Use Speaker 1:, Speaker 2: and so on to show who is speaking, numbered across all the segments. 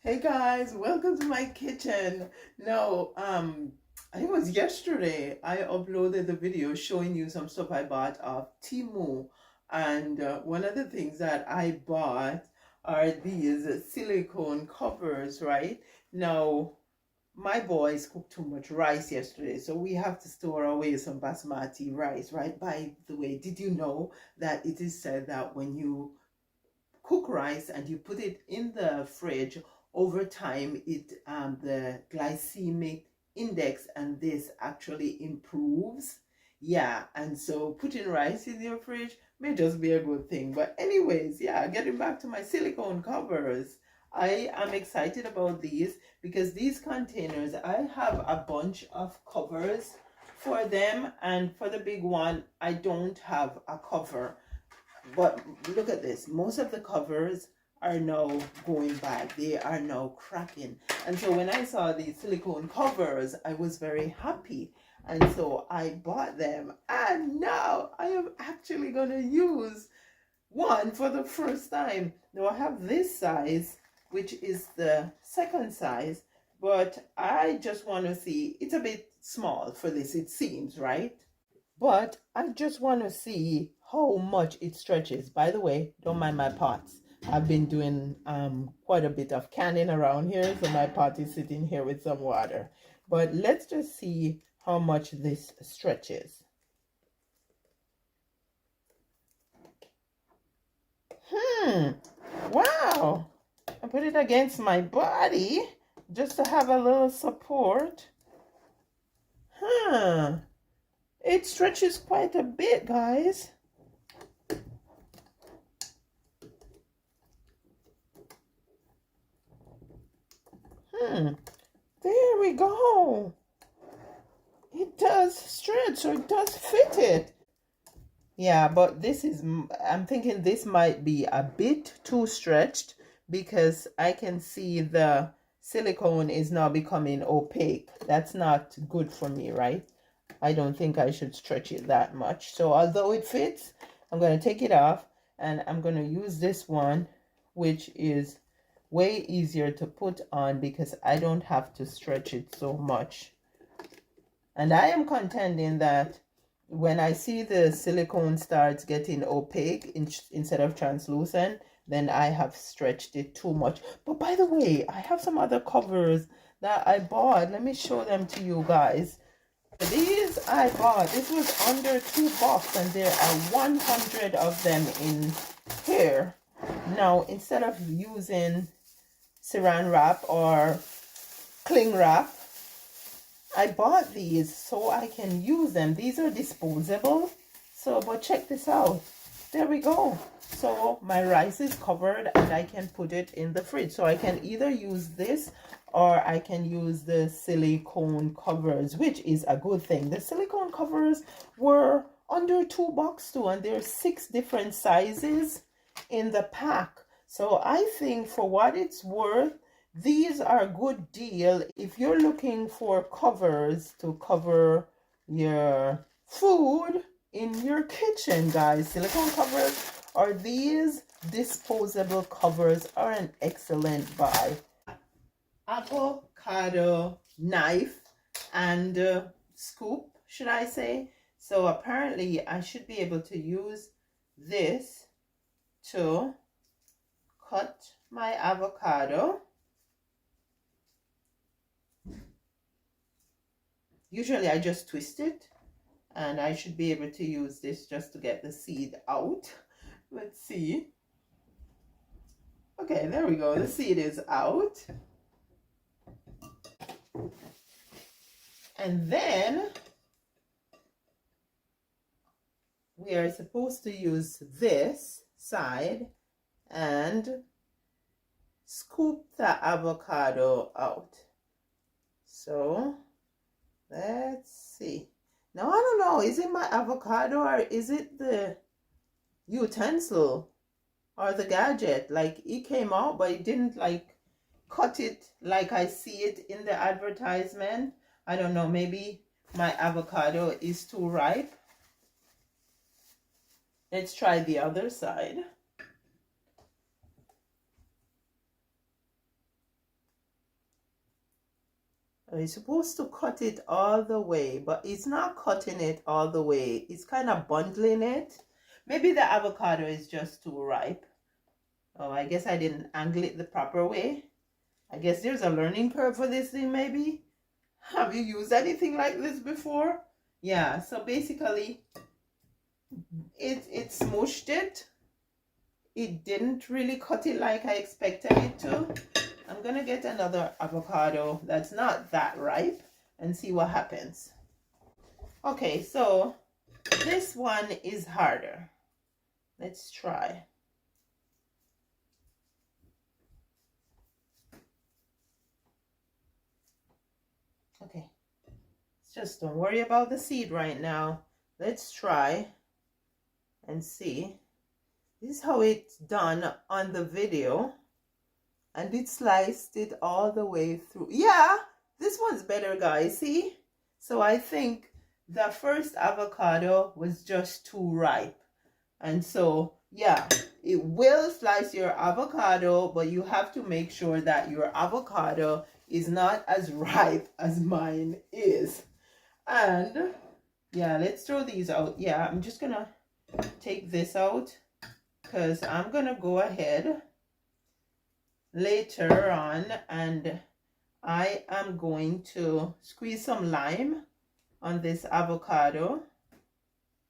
Speaker 1: Hey guys, welcome to my kitchen. Now, I think it was yesterday I uploaded the video showing you some stuff I bought off Temu. And one of the things that I bought are these silicone covers, right? Now, my boys cooked too much rice yesterday, so we have to store away some basmati rice, right? By the way, did you know that it is said that when you cook rice and you put it in the fridge, over time it the glycemic index and this actually improves? Yeah, and so putting rice in your fridge may just be a good thing. But anyways, yeah, getting back to my silicone covers, I am excited about these because these containers, I have a bunch of covers for them, and for the big one I don't have a cover. But look at this. Most of the covers are now going bad. They are now cracking. And so when I saw these silicone covers, I was very happy. And so I bought them. And now I am actually going to use one for the first time. Now I have this size, which is the second size. But I just want to see, it's a bit small for this, it seems, right? But I just want to see how much it stretches. By the way, don't mind my pots. I've been doing quite a bit of canning around here, so my pot is sitting here with some water. But let's just see how much this stretches. Wow. I put it against my body just to have a little support. It stretches quite a bit, guys. There we go. It does stretch, so it does fit it. Yeah, but this is, I'm thinking this might be a bit too stretched because I can see the silicone is now becoming opaque. That's not good for me, right? I don't think I should stretch it that much. So although it fits, I'm going to take it off and I'm going to use this one, which is way easier to put on because I don't have to stretch it so much. And I am contending that when I see the silicone starts getting opaque instead of translucent, then I have stretched it too much. But by the way, I have some other covers that I bought. Let me show them to you guys. These I bought. This was under $2 and there are 100 of them in here. Now, instead of using saran wrap or cling wrap, I bought these so I can use them. These are disposable. So, but check this out. There we go. So my rice is covered and I can put it in the fridge. So I can either use this or I can use the silicone covers, which is a good thing. The silicone covers were under $2 too, and there's 6 different sizes in the pack. So I think for what it's worth, these are a good deal if you're looking for covers to cover your food in your kitchen, guys. Silicone covers or these disposable covers are an excellent buy. Avocado knife and scoop, should I say. So apparently I should be able to use this to cut my avocado. Usually I just twist it, and I should be able to use this just to get the seed out. Let's see. Okay, there we go. The seed is out. And then we are supposed to use this side and scoop the avocado out. So let's see. Now I don't know, is it my avocado or is it the utensil or the gadget? Like it came out but it didn't like cut it like I see it in the advertisement. I don't know, maybe my avocado is too ripe. Let's try the other side. You're supposed to cut it all the way, but it's not cutting it all the way. It's kind of bundling it. Maybe the avocado is just too ripe. Oh, I guess I didn't angle it the proper way. I guess there's a learning curve for this thing, maybe. Have you used anything like this before? Yeah, so basically, it smooshed it. It didn't really cut it like I expected it to. I'm gonna get another avocado that's not that ripe and see what happens. Okay, so this one is harder. Let's try. Okay, just don't worry about the seed right now. Let's try and see. This is how it's done on the video. And it sliced it all the way through. Yeah, this one's better, guys. See? So I think the first avocado was just too ripe. And so, yeah, it will slice your avocado, but you have to make sure that your avocado is not as ripe as mine is. And, yeah, let's throw these out. Yeah, I'm just going to take this out because I'm going to go ahead later on and I am going to squeeze some lime on this avocado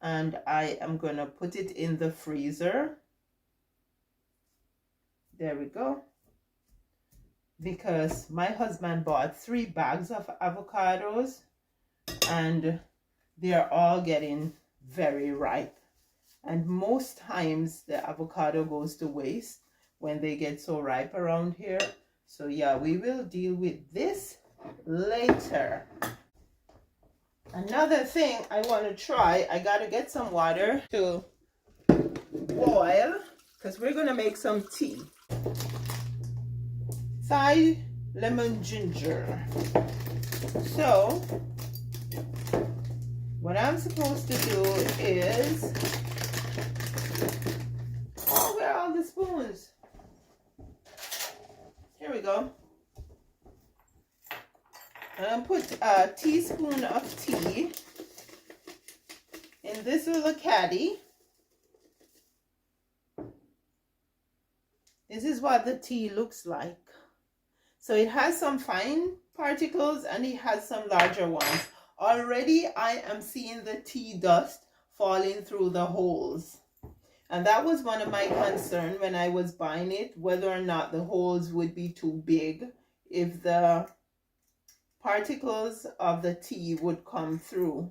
Speaker 1: and I am going to put it in the freezer. There we go. Because my husband bought 3 bags of avocados and they're all getting very ripe. And most times the avocado goes to waste when they get so ripe around here. So yeah, we will deal with this later. Another thing I want to try, I got to get some water to boil because we're going to make some tea. Thai lemon ginger. So what I'm supposed to do is, oh, where are all the spoons? Here we go. And put a teaspoon of tea in this little caddy. This is what the tea looks like. So it has some fine particles and it has some larger ones. Already I am seeing the tea dust falling through the holes. And that was one of my concerns when I was buying it, whether or not the holes would be too big, if the particles of the tea would come through.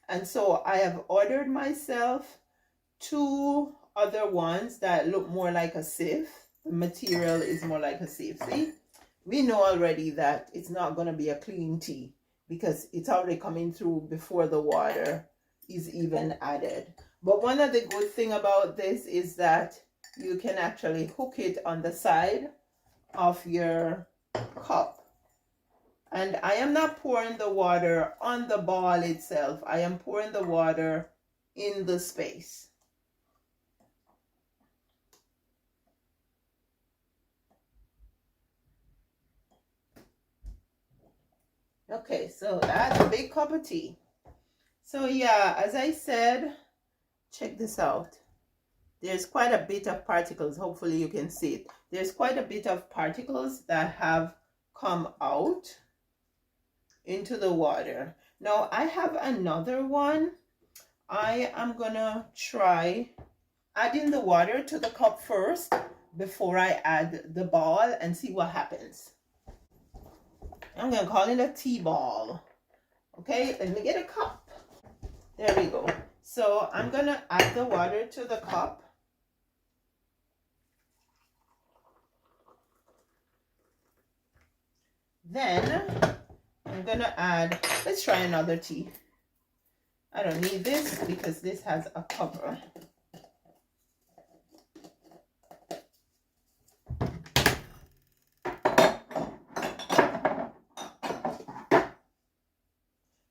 Speaker 1: And so I have ordered myself 2 other ones that look more like a sieve. The material is more like a sieve. See, we know already that it's not going to be a clean tea because it's already coming through before the water is even added. But one of the good thing about this is that you can actually hook it on the side of your cup. And I am not pouring the water on the ball itself. I am pouring the water in the space. Okay, so that's a big cup of tea. So yeah, as I said, check this out. There's quite a bit of particles. Hopefully you can see it. There's quite a bit of particles that have come out into the water. Now I have another one. I am gonna try adding the water to the cup first before I add the ball and see what happens. I'm gonna call it a tea ball. Okay, let me get a cup. There we go. So I'm gonna add the water to the cup. Then I'm gonna add, let's try another tea. I don't need this because this has a cover.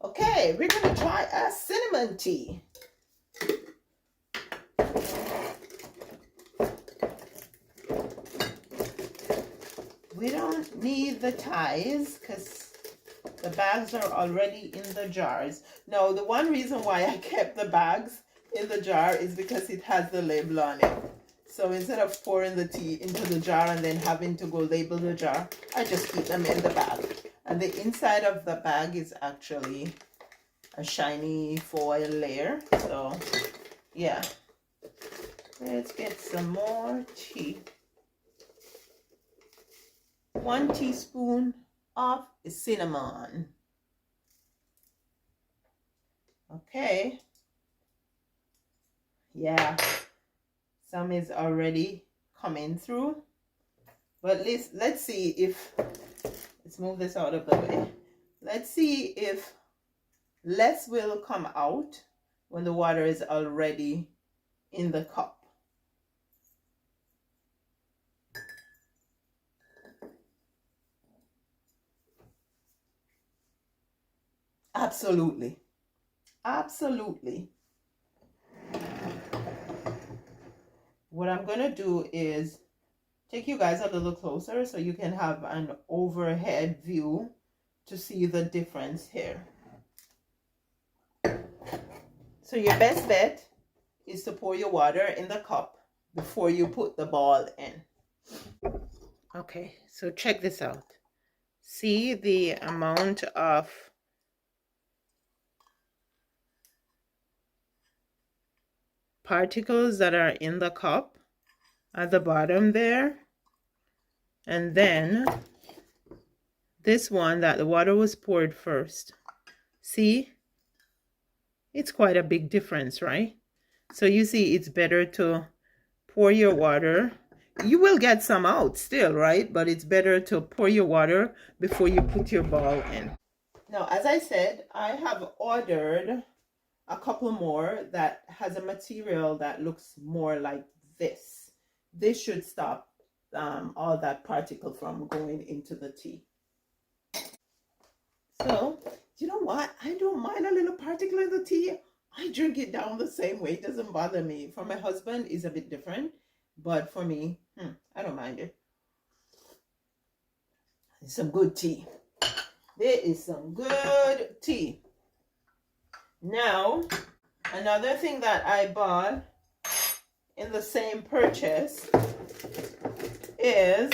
Speaker 1: Okay, we're gonna try a cinnamon tea. We don't need the ties because The bags are already in the jars. Now, the one reason why I kept the bags in the jar is because it has the label on it. So instead of pouring the tea into the jar and then having to go label the jar, I just keep them in the bag. And the inside of the bag is actually a shiny foil layer. So yeah, let's get some more tea. 1 teaspoon of cinnamon. Okay. Yeah, some is already coming through. But let's see if, let's move this out of the way. Let's see if less will come out when the water is already in the cup. Absolutely. Absolutely. What I'm going to do is take you guys a little closer so you can have an overhead view to see the difference here. So your best bet is to pour your water in the cup before you put the ball in. Okay, so check this out. See the amount of particles that are in the cup at the bottom there? And then this one that the water was poured first. See? It's quite a big difference, right? So you see, it's better to pour your water. You will get some out still, right? But it's better to pour your water before you put your ball in. Now, as I said, I have ordered a couple more that has a material that looks more like this. This should stop all that particle from going into the tea. So, you know what? I don't mind a little particle in the tea. I drink it down the same way. It doesn't bother me. For my husband, it's a bit different. But for me, I don't mind it. It's some good tea. There is some good tea. Now, another thing that I bought in the same purchase is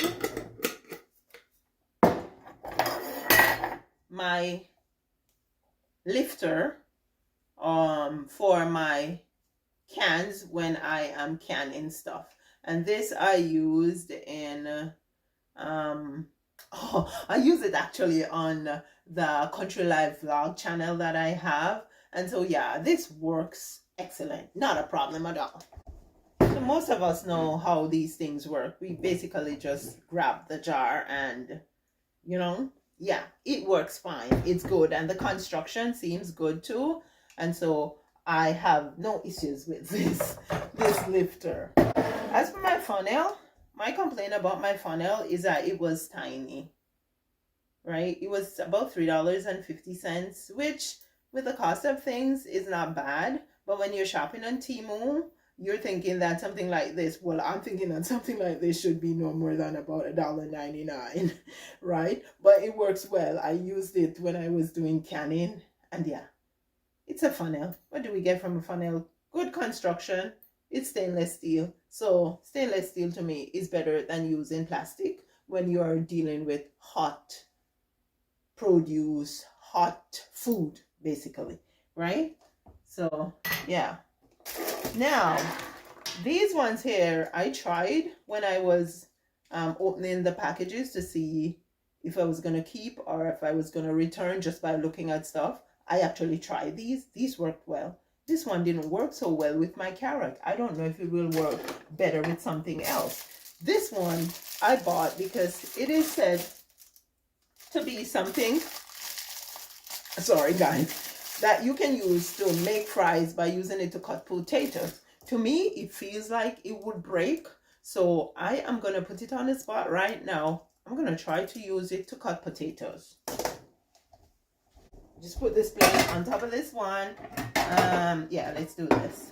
Speaker 1: my lifter for my cans when I am canning stuff. And this I used in I use it actually on the Country Life vlog channel that I have. And so yeah, this works excellent. Not a problem at all. So most of us know how these things work. We basically just grab the jar and, you know, yeah, it works fine. It's good. And the construction seems good too. And so I have no issues with this lifter. As for my funnel, my complaint about my funnel is that it was tiny, right? It was about $3.50, which with the cost of things is not bad. But when you're shopping on Temu, you're thinking that something like this, well, I'm thinking that something like this should be no more than about $1.99, right? But it works well. I used it when I was doing canning, and yeah, it's a funnel. What do we get from a funnel? Good construction. It's stainless steel. So stainless steel to me is better than using plastic when you are dealing with hot produce, hot food, basically, right? So yeah. Now, these ones here, I tried when I was opening the packages to see if I was going to keep or if I was going to return just by looking at stuff. I actually tried these. These worked well. This one didn't work so well with my carrot. I don't know if it will work better with something else. This one I bought because it is said to be something, sorry guys, that you can use to make fries by using it to cut potatoes. To me, it feels like it would break. So I am going to put it on the spot right now. I'm going to try to use it to cut potatoes. Just put this plate on top of this one. Yeah, let's do this.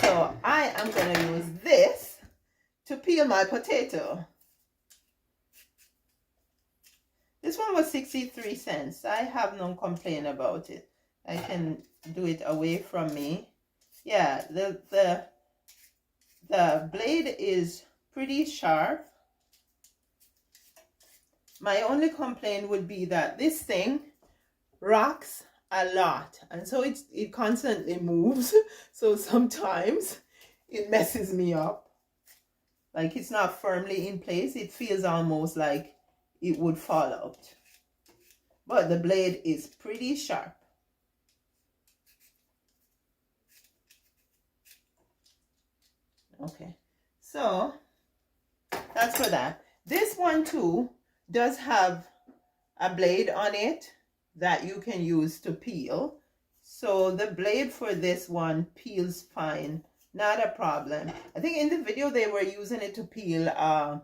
Speaker 1: So I am going to use this to peel my potato. This one was 63 cents. I have no complaint about it. I can do it away from me. Yeah, the blade is pretty sharp. My only complaint would be that this thing rocks a lot, and so it constantly moves. So sometimes it messes me up. Like, it's not firmly in place. It feels almost like it would fall out. But the blade is pretty sharp. Okay, so that's for that. This one too does have a blade on it that you can use to peel. So the blade for this one peels fine, not a problem. I think in the video they were using it to peel an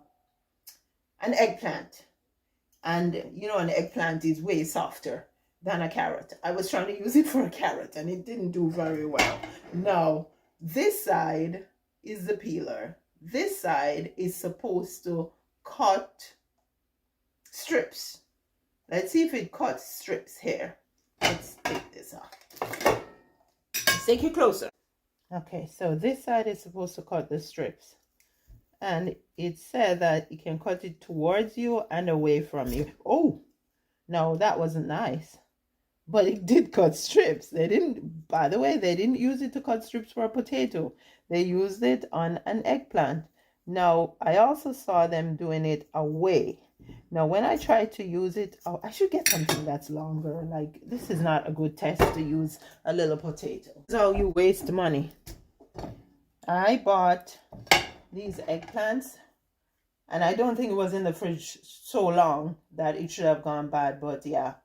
Speaker 1: eggplant. And you know, an eggplant is way softer than a carrot. I was trying to use it for a carrot and it didn't do very well. Now, this side is the peeler. This side is supposed to cut strips. Let's see if it cuts strips here. Let's take this off. Let's take it closer. Okay, so this side is supposed to cut the strips. And it said that it can cut it towards you and away from you. Oh, no, that wasn't nice. But it did cut strips. They didn't, by the way, they didn't use it to cut strips for a potato. They used it on an eggplant. Now, I also saw them doing it away. Now, when I tried to use it, oh, I should get something that's longer. Like, this is not a good test to use a little potato. So you waste money. I bought these eggplants, and I don't think it was in the fridge so long that it should have gone bad, but yeah,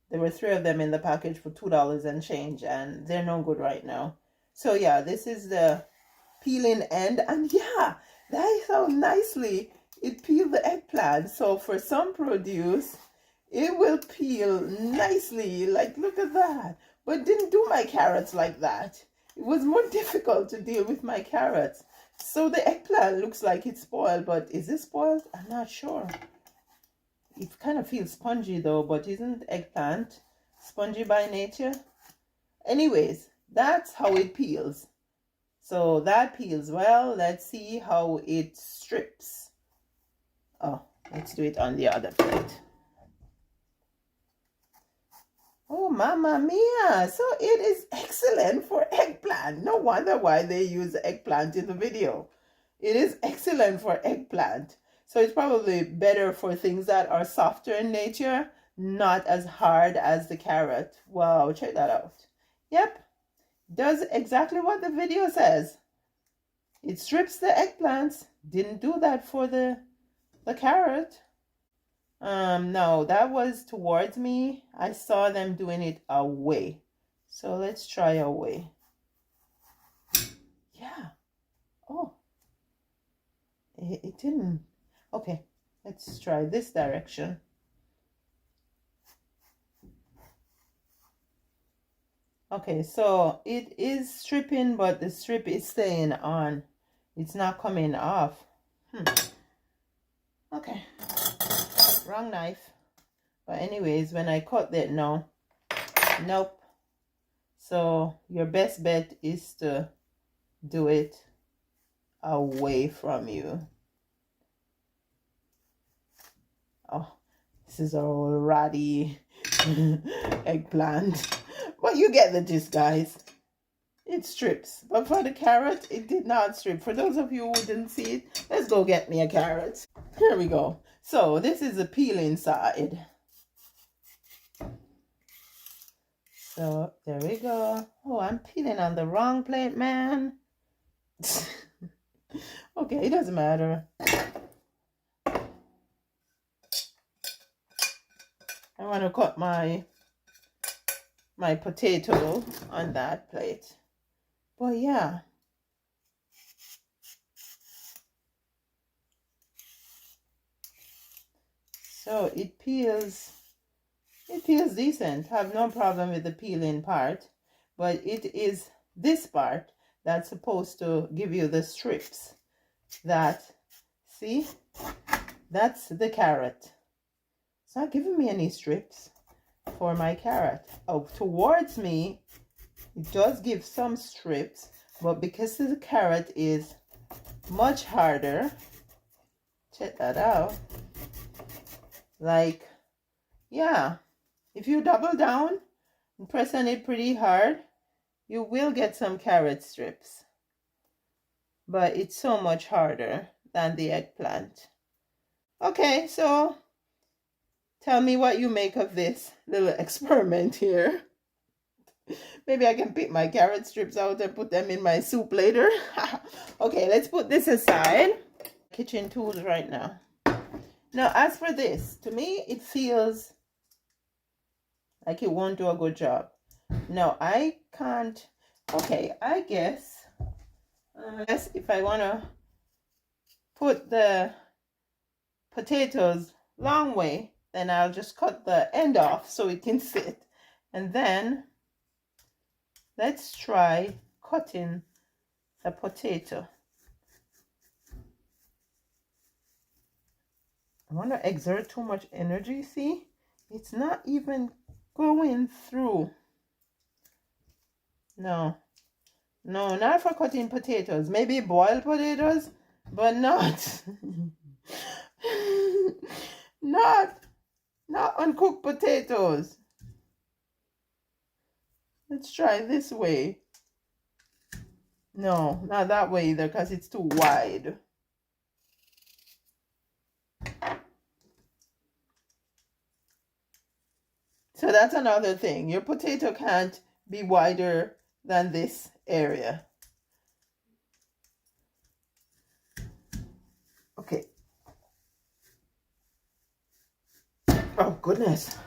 Speaker 1: there were 3 of them in the package for $2 and change, and they're no good right now. So yeah, this is the peeling end, and yeah, that's how nicely it peeled the eggplant. So for some produce, it will peel nicely, like look at that. But didn't do my carrots like that. It was more difficult to deal with my carrots. So the eggplant looks like it's spoiled, but is it spoiled? I'm not sure. It kind of feels spongy though, but isn't eggplant spongy by nature? Anyways, that's how it peels. So that peels well. Let's see how it strips. Oh, let's do it on the other plate. Oh, mamma mia. So it is excellent for eggplant. No wonder why they use eggplant in the video. It is excellent for eggplant. So it's probably better for things that are softer in nature, not as hard as the carrot. Wow, check that out. Yep, does exactly what the video says. It strips the eggplants. Didn't do that for the carrot. No, that was towards me. I saw them doing it away. So let's try away. Yeah. Oh. It didn't. Okay, let's try this direction. Okay, so it is stripping, but the strip is staying on. It's not coming off. Okay. Wrong knife. But anyways, when I cut that, no. Nope. So your best bet is to do it away from you. Oh, this is a ratty eggplant. But you get the gist, guys. It strips. But for the carrot, it did not strip. For those of you who didn't see it, let's go get me a carrot. Here we go. So this is the peeling side. So there we go. Oh, I'm peeling on the wrong plate, man. Okay, it doesn't matter. I want to cut my potato on that plate. But yeah. So it peels decent. Have no problem with the peeling part, but it is this part that's supposed to give you the strips. That, see, that's the carrot. It's not giving me any strips for my carrot. Oh, towards me, it does give some strips, but because the carrot is much harder, check that out. Like, yeah, if you double down and press on it pretty hard, you will get some carrot strips. But it's so much harder than the eggplant. Okay, so tell me what you make of this little experiment here. Maybe I can pick my carrot strips out and put them in my soup later. Okay, let's put this aside. Kitchen tools right now. Now, as for this, to me, it feels like it won't do a good job. No, I can't. Okay, I guess if I want to put the potatoes long way, then I'll just cut the end off so it can fit. And then let's try cutting the potato. I want to exert too much energy, see? It's not even going through. No, not for cutting potatoes. Maybe boiled potatoes, but not not uncooked potatoes. Let's try this way. No, not that way either, because it's too wide. So that's another thing. Your potato can't be wider than this area. Okay. Oh, goodness.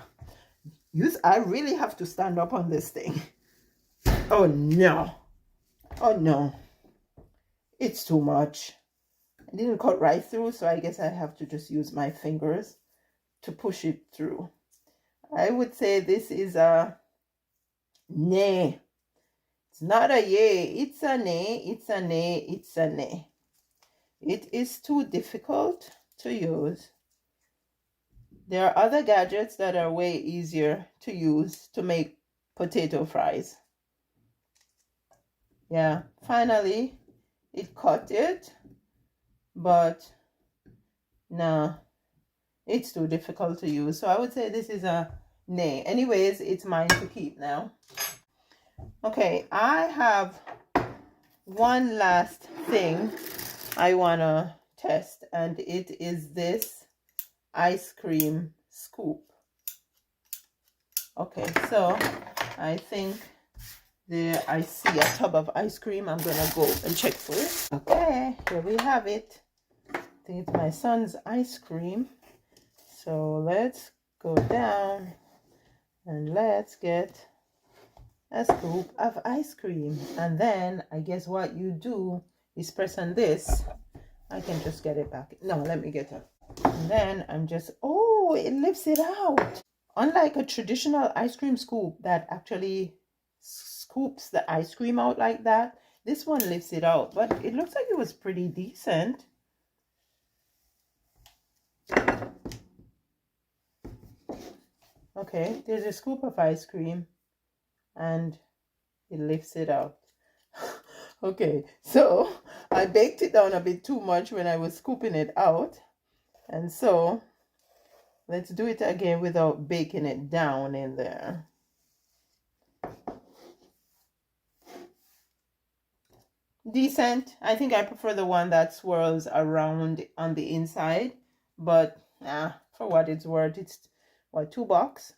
Speaker 1: I really have to stand up on this thing. Oh, no. Oh, no. It's too much. I didn't cut right through, so I guess I have to just use my fingers to push it through. I would say this is a nay. It's not a yay. It's a nay. It's a nay. It's a nay. It is too difficult to use. There are other gadgets that are way easier to use to make potato fries. Yeah, finally it cut it, but no, it's too difficult to use. So I would say this is a nay. Anyways, it's mine to keep now. Okay, I have one last thing I want to test, and it is this ice cream scoop. Okay, so I think there I see a tub of ice cream. I'm gonna go and check for it. Okay, here we have it. I think it's my son's ice cream. So let's go down and let's get a scoop of ice cream. And then I guess what you do is press on this. I can just get it back. No, let me get it. And then I'm just, oh, it lifts it out. Unlike a traditional ice cream scoop that actually scoops the ice cream out like that, this one lifts it out. But it looks like it was pretty decent. Okay, there's a scoop of ice cream and it lifts it out. Okay, so I baked it down a bit too much when I was scooping it out. And so let's do it again without baking it down in there. Decent. I think I prefer the one that swirls around on the inside. But for what it's worth, it's what, $2?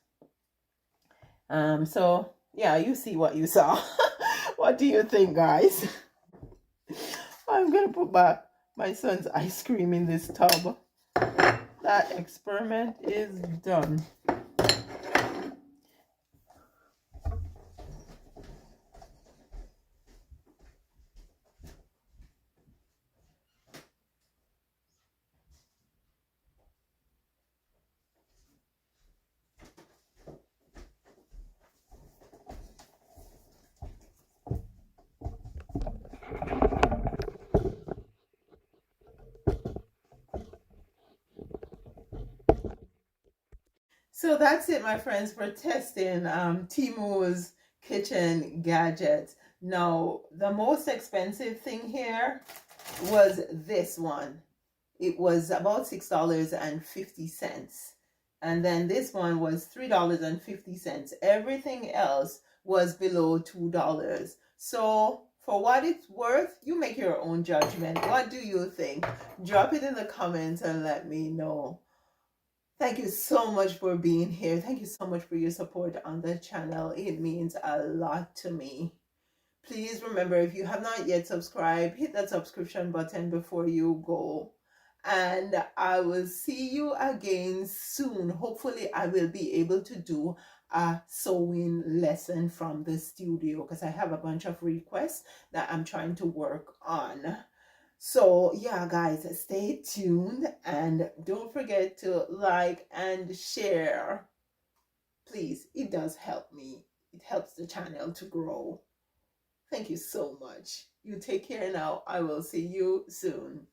Speaker 1: So yeah, you see what you saw. What do you think, guys? I'm gonna put back my son's ice cream in this tub. That experiment is done. So that's it, my friends, for testing Temu's kitchen gadgets. Now, the most expensive thing here was this one. It was about $6.50. And then this one was $3.50. Everything else was below $2. So for what it's worth, you make your own judgment. What do you think? Drop it in the comments and let me know. Thank you so much for being here. Thank you so much for your support on the channel. It means a lot to me. Please remember, if you have not yet subscribed, hit that subscription button before you go. And I will see you again soon. Hopefully, I will be able to do a sewing lesson from the studio because I have a bunch of requests that I'm trying to work on. So yeah, guys, stay tuned and don't forget to like and share. Please, it does help me. It helps the channel to grow. Thank you so much. You take care now. I will see you soon.